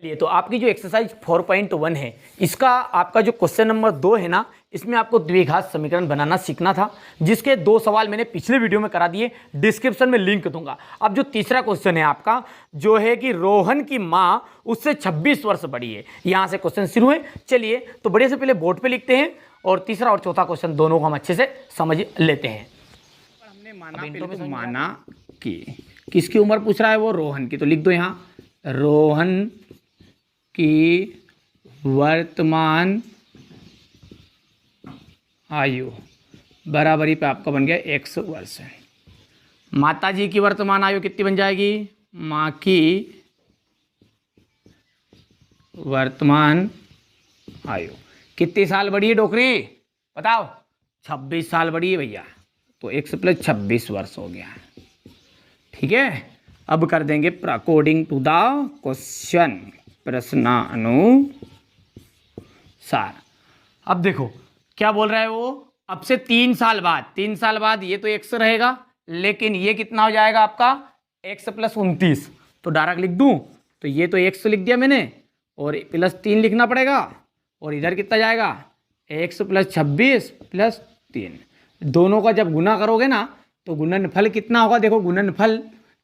चलिए, तो आपकी जो एक्सरसाइज 4.1 है, इसका आपका जो क्वेश्चन नंबर 2 है ना, इसमें आपको द्विघात समीकरण बनाना सीखना था, जिसके 2 सवाल मैंने पिछले वीडियो में करा दिए, डिस्क्रिप्शन में लिंक दूंगा। अब जो तीसरा क्वेश्चन है आपका, जो है कि रोहन की माँ उससे 26 वर्ष बड़ी है, यहाँ से क्वेश्चन शुरू है। चलिए, तो बढ़िया से पहले बोर्ड पे लिखते हैं और तीसरा और चौथा क्वेश्चन दोनों को हम अच्छे से समझ लेते हैं। हमने माना कि किसकी उम्र पूछ रहा है, वो रोहन की, तो लिख दो यहाँ रोहन की वर्तमान आयु बराबरी पे आपका बन गया x वर्ष है। माता जी की वर्तमान आयु कितनी बन जाएगी, माँ की वर्तमान आयु कितनी साल बड़ी है डोकरी, बताओ। 26 साल बड़ी है भैया, तो x + 26 वर्ष हो गया। ठीक है, अब कर देंगे अकॉर्डिंग टू द क्वेश्चन, प्रश्नानुसार। अब देखो क्या बोल रहा है वो, अब से 3 साल बाद ये तो x रहेगा, लेकिन ये कितना हो जाएगा आपका x + 29, तो डायरेक्ट लिख दूं, तो ये तो x लिख दिया मैंने और +3 लिखना पड़ेगा, और इधर कितना जाएगा x + 26 + 3, दोनों का जब गुना करोगे ना तो गुणनफल कितना होगा, देखो गुणनफल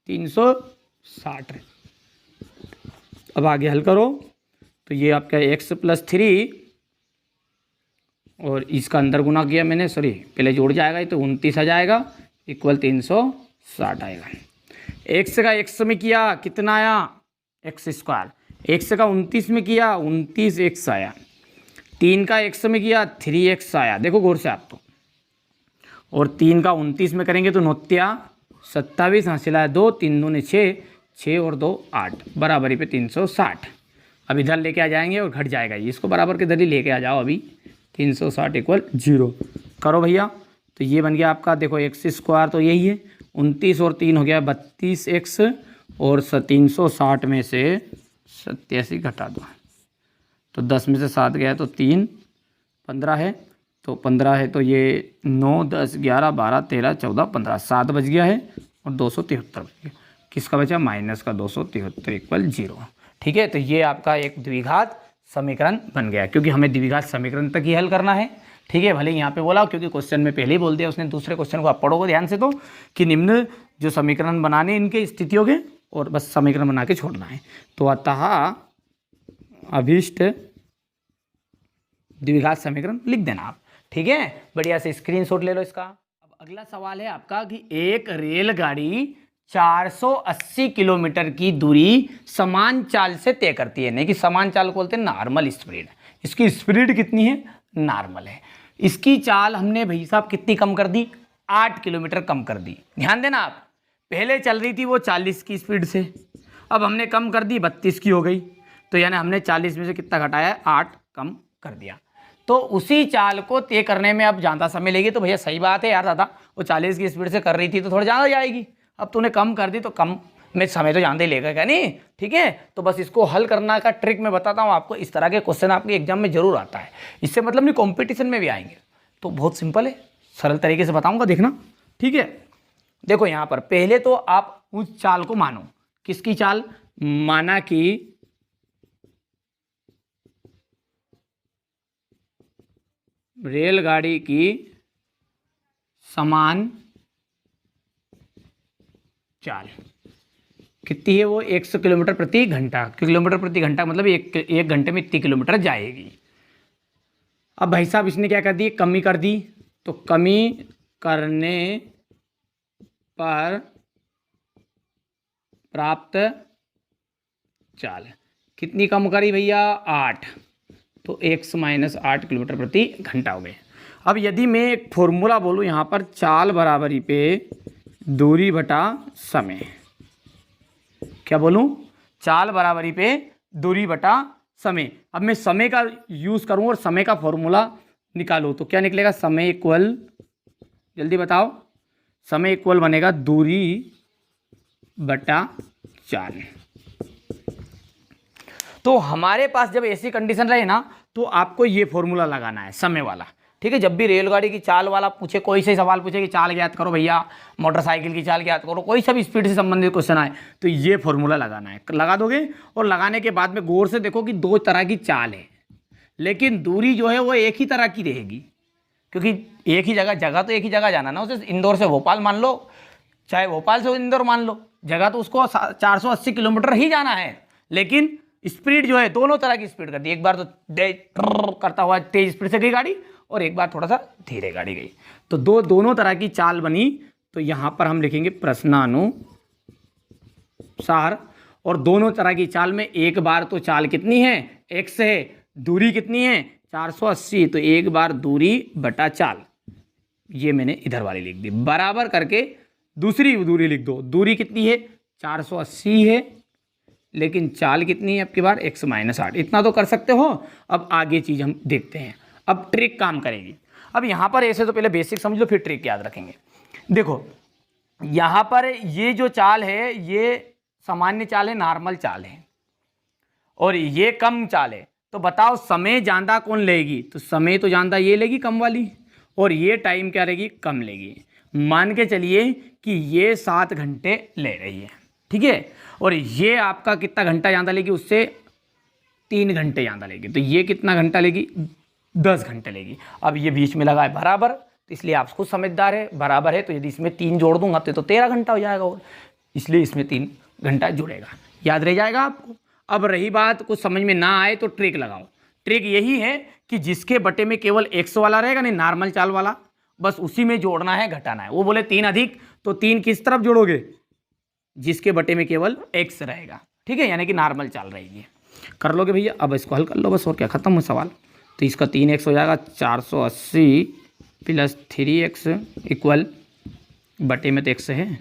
360 है। अब आगे हल करो, तो ये आपका x + 3 और इसका अंदर गुना किया मैंने, सॉरी पहले जोड़ जाएगा, तो 29 आ जाएगा इक्वल 360 आएगा। x का x में किया कितना आया x², x का 29 में किया 29x आया, 3 का x में किया 3x आया, देखो गौर से आप तो, और 3 का 29 में करेंगे तो 9 27, हासिल 2, 3 दूने 6, 6 और 2 8, बराबरी पे 360। अब इधर लेके आ जाएंगे और घट जाएगा, इसको बराबर के इधर ही लेके आ जाओ, अभी 360 = 0 करो भैया। तो ये बन गया आपका, देखो x² तो यही है, 29 और 3 हो गया 32x, और 360 में से 87 घटा दो, तो 10 में से 7 गया तो 3, 15 है, तो 15 है, तो ये 9 10 11 12 13 14 15, 7 बच गया है और 273 बच गया। किसका बचा, माइनस का 273 = 0। ठीक है, तो ये आपका एक द्विघात समीकरण बन गया, क्योंकि हमें द्विघात समीकरण तक ही हल करना है। ठीक है, भले यहाँ पे बोला, क्योंकि क्वेश्चन में पहले ही बोल दिया उसने, दूसरे क्वेश्चन को आप पढ़ोगे ध्यान से तो, कि निम्न जो समीकरण बनाने इनके स्थितियों के, और बस समीकरण बना के छोड़ना है। तो अतः अभीष्ट द्विघात समीकरण लिख देना आप। ठीक है, बढ़िया से स्क्रीनशॉट ले लो इसका। अब अगला सवाल है आपका कि एक रेलगाड़ी 480 किलोमीटर की दूरी समान चाल से तय करती है, नहीं कि समान चाल को बोलते हैं नॉर्मल स्पीड, इसकी स्पीड कितनी है, नॉर्मल है। इसकी चाल हमने भाई साहब कितनी कम कर दी, 8 किलोमीटर कम कर दी। ध्यान देना आप, पहले चल रही थी वो 40 की स्पीड से, अब हमने कम कर दी 32 की हो गई, तो यानी हमने 40 में से कितना घटाया, 8 कम कर दिया। तो उसी चाल को तय करने में अब ज़्यादा समय लेगी, तो भैया सही बात है यार दादा, वो 40 की स्पीड से कर रही थी तो थोड़ा ज़्यादा जाएगी, अब तूने कम कर दी तो कम में समय तो ज़्यादा ही लेगा क्या, नहीं। ठीक है, तो बस इसको हल करना का ट्रिक मैं बताता हूँ आपको, इस तरह के क्वेश्चन आपके एग्जाम में जरूर आता है, इससे मतलब नहीं कॉम्पिटिशन में भी आएंगे, तो बहुत सिंपल है, सरल तरीके से बताऊँगा, देखना। ठीक है, देखो यहाँ पर पहले तो आप उस चाल को मानो, किसकी चाल, माना कि रेलगाड़ी की समान चाल कितनी है, वो 100 किलोमीटर प्रति घंटा, किलोमीटर प्रति घंटा मतलब एक घंटे में इतनी किलोमीटर जाएगी। अब भाई साहब इसने क्या कर दी, कमी कर दी, तो कमी करने पर प्राप्त चाल कितनी कम करी भैया, 8, तो x - 8 किलोमीटर प्रति घंटा हो गए। अब यदि मैं एक फॉर्मूला बोलूँ यहाँ पर, चाल बराबरी पे दूरी बटा समय, क्या बोलूँ, चाल बराबरी पे दूरी बटा समय। अब मैं समय का यूज़ करूँ और समय का फॉर्मूला निकालूँ, तो क्या निकलेगा, समय इक्वल, जल्दी बताओ, समय इक्वल बनेगा दूरी बटा चाल। तो हमारे पास जब ऐसी कंडीशन रहे ना, तो आपको ये फॉर्मूला लगाना है समय वाला, ठीक है, जब भी रेलगाड़ी की चाल वाला पूछे, कोई से सवाल पूछे कि चाल ज्ञात करो भैया, मोटरसाइकिल की चाल ज्ञात करो, कोई सा भी स्पीड से संबंधित क्वेश्चन आए तो ये फॉर्मूला लगाना है, लगा दोगे। और लगाने के बाद में गौर से देखो कि दो तरह की चाल है, लेकिन दूरी जो है वो एक ही तरह की रहेगी, क्योंकि एक ही जगह तो एक ही जगह जाना ना, उसे इंदौर से भोपाल मान लो, चाहे भोपाल से इंदौर मान लो, जगह तो उसको 480 किलोमीटर ही जाना है, लेकिन स्पीड जो है दोनों तरह की स्पीड करती है। एक बार तो करता हुआ तेज स्पीड से गई गाड़ी और एक बार थोड़ा सा धीरे गाड़ी गई, तो दोनों तरह की चाल बनी। तो यहाँ पर हम लिखेंगे प्रश्नानुसार, और दोनों तरह की चाल में एक बार तो चाल कितनी है, x है, दूरी कितनी है 480, तो एक बार दूरी बटा चाल, ये मैंने इधर वाली लिख दी, बराबर करके दूसरी दूरी लिख दो। दूरी कितनी है 480 है, लेकिन चाल कितनी है आपकी बार x - 8, इतना तो कर सकते हो। अब आगे चीज़ हम देखते हैं, अब ट्रिक काम करेगी। अब यहाँ पर ऐसे तो पहले बेसिक समझ लो, फिर ट्रिक याद रखेंगे। देखो यहाँ पर ये जो चाल है ये सामान्य चाल है, नॉर्मल चाल है, और ये कम चाल है, तो बताओ समय ज़्यादा कौन लेगी, तो समय तो ज़्यादा ये लेगी कम वाली, और ये टाइम क्या रहेगी, कम लेगी। मान के चलिए कि ये 7 घंटे ले रही है, ठीक है, और ये आपका कितना घंटा ज़्यादा लेगी, उससे 3 घंटे ज़्यादा लेगी, तो ये कितना घंटा लेगी, 10 घंटे लेगी। अब ये बीच में लगा है बराबर, तो इसलिए आप खुद समझदार है, बराबर है, तो यदि इसमें 3 जोड़ दूंगा तो 13 घंटा हो जाएगा, और इसलिए इसमें 3 घंटा जुड़ेगा, याद रह जाएगा आपको। अब रही बात कुछ समझ में ना आए तो ट्रिक लगाओ। ट्रिक यही है कि जिसके बटे में केवल x वाला रहेगा, नहीं नॉर्मल चाल वाला, बस उसी में जोड़ना है घटाना है। वो बोले 3 अधिक, तो 3 किस तरफ जोड़ोगे, जिसके बटे में केवल x रहेगा, ठीक है, यानी कि नॉर्मल चाल रहेगी। कर लोगे भैया, अब इसको हल कर लो बस, और क्या, खत्म हो सवाल। तो इसका 3x हो जाएगा, 480 + 3x इक्वल, बटे में तो x है,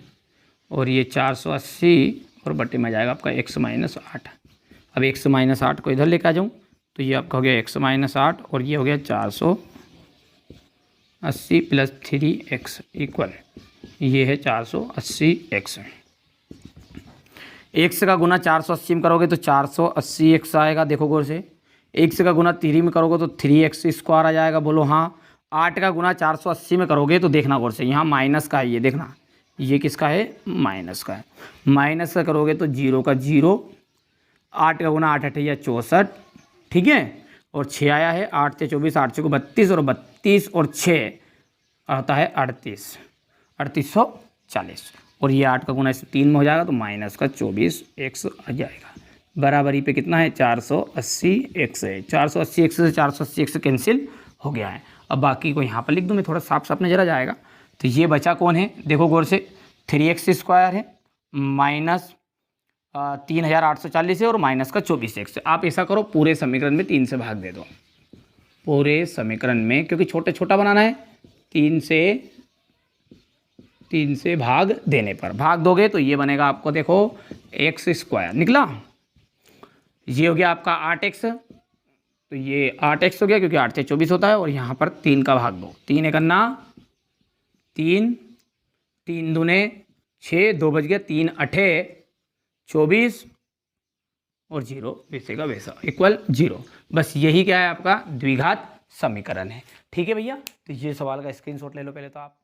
और ये 480 और बटे में जाएगा आपका x - 8। अब x - 8 को इधर लेकर आ जाऊँ, तो ये आपका हो गया x - 8, और ये हो गया 480 + 3x इक्वल, ये है 480x। x का गुना 480 में करोगे तो 480x आएगा, देखो गौर से। x का गुना 3 में करोगे तो 3x² आ जाएगा, बोलो हाँ। 8 का गुना 480 में करोगे तो देखना गौर से, यहाँ माइनस का है, ये देखना, ये किसका है, माइनस का है। माइनस का करोगे तो 0 का 0, 8 का गुना 8 8 या 64, ठीक है, और 6 आया है, 8 से 24, 8 से 32, और 32 और 6 आता है 38, 3840, और ये 8 का गुना इस 3 में हो जाएगा तो माइनस का 24x आ जाएगा। बराबरी पे कितना है, 480x है, 480x से 480x कैंसिल हो गया है। अब बाकी को यहाँ पर लिख दूँ मैं, थोड़ा साफ साफ नजर आ जाएगा। तो ये बचा कौन है, देखो गौर से, 3x² है, माइनस 3840 है, और माइनस का 24x। आप ऐसा करो, पूरे समीकरण में 3 से भाग दे दो, पूरे समीकरण में, क्योंकि छोटा बनाना है, 3 से भाग देने पर, भाग दोगे तो ये बनेगा आपको, देखो x² निकला, ये हो गया आपका 8x, तो ये 8x हो गया, क्योंकि 8 से 24 होता है, और यहाँ पर 3 का भाग दो, 3 1 3, 3 दूने 6, 2 बज गया, 3 8 24, और 0 वैसे का वैसा इक्वल 0। बस यही क्या है, आपका द्विघात समीकरण है, ठीक है भैया। तो ये सवाल का स्क्रीनशॉट ले लो पहले तो आप।